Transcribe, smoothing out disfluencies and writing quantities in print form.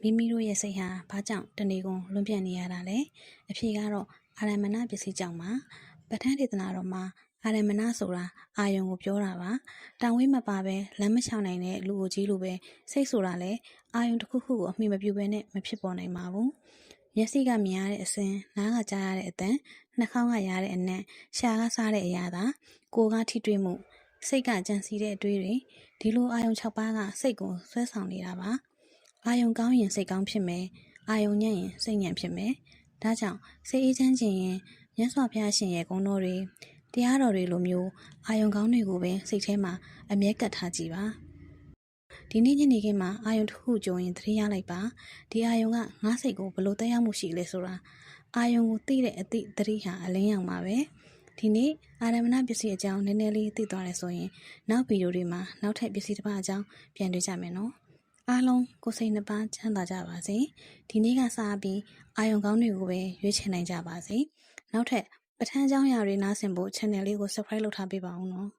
မိမိတို့ရဲ့စိတ်ဟာဘာကြောင့်တနေ့ကုန်လွန်ပြတ်နေရတာလဲအဖြေကတော့အာရမဏပစ္စည်းကြောင့်ပါပဋ္ဌာန်းဒေသနာတော်မှာအာရမဏဆိုတာအာယုံကိုပြောတာပါတောင်ဝေးမပါပဲလမ်းမချောင်နိုင်တဲ့လူကိုကြီးလိုပဲစိတ်ဆိုတာလည်းအာယုံတစ်ခုခုကိုအမိမပြုဘဲနဲ့မဖြစ်ပေါ်နိုင်ပါဘူးမျက်စိကမြင်ရတဲ့အစင်းနားကကြားရတဲ့အသံနှာခေါင်းကရတဲ့အနံ့ရှားကစားတဲ့အရာသာကိုယ်ကထိတွေ့မှုစိတ်ကကြံစည်တဲ့အတွေးတွေဒီလိုအာယုံ6ပါးကစိတ်ကိုဆွဲဆောင်နေတာပါအာယုံကောင်းရင်စိတ်ကောင်းဖြစ်မယ်အာယုံညံ့ရင်စိတ်ညံ့ဖြစ်မယ်ဒါကြောင့်စိတ်အေးချမ်းခြင်းရင်မြတ်စွာဘုရားရှင်ရဲ့ဂုဏ်တော်တွေတရားတော်တွေလိုမျိုးအာယုံကောင်းတွေကိုပဲစိတ်ထဲမှာအမြဲကပ်ထားကြည့်ပါဒီနေ့ညနေခင်းမှာအာယုံတစ်ခုကြုံရင်သတိရလိုက်ပါဒီအာယုံကငါးစိတ်ကိုဘလို့တက်ရောက်မှုရှိလဲဆိုတာအာယုံကိုသိတဲ့အသည့်သတိဟာအလင်းရောင်ပါပဲဒီနေ့အာရမဏပစ္စည်းအကြောင်းနည်းနည်းလေးသိသွားတယ်ဆိုရင်နောက်ဗီဒီယိုတွေမှာနောက်ထပ်ပစ္စည်းတစ်ပါးအကြောင်းပြန်တွေ့ကြမယ်နော်အားလုံးကိုယ်စိတ်နှစ်ပါးချမ်းသာကြပါစေဒီနေ့ကစပြီးအာယုံကောင်းတွေကိုပဲရွေးချယ်နိုင်ကြပါစေနောက်ထပ်ပဋ္ဌာန်းကျောင်းရာတွေနားဆင်ဖို့ channel လေးကို subscribe လုပ်ထားပေးပါဦးနော်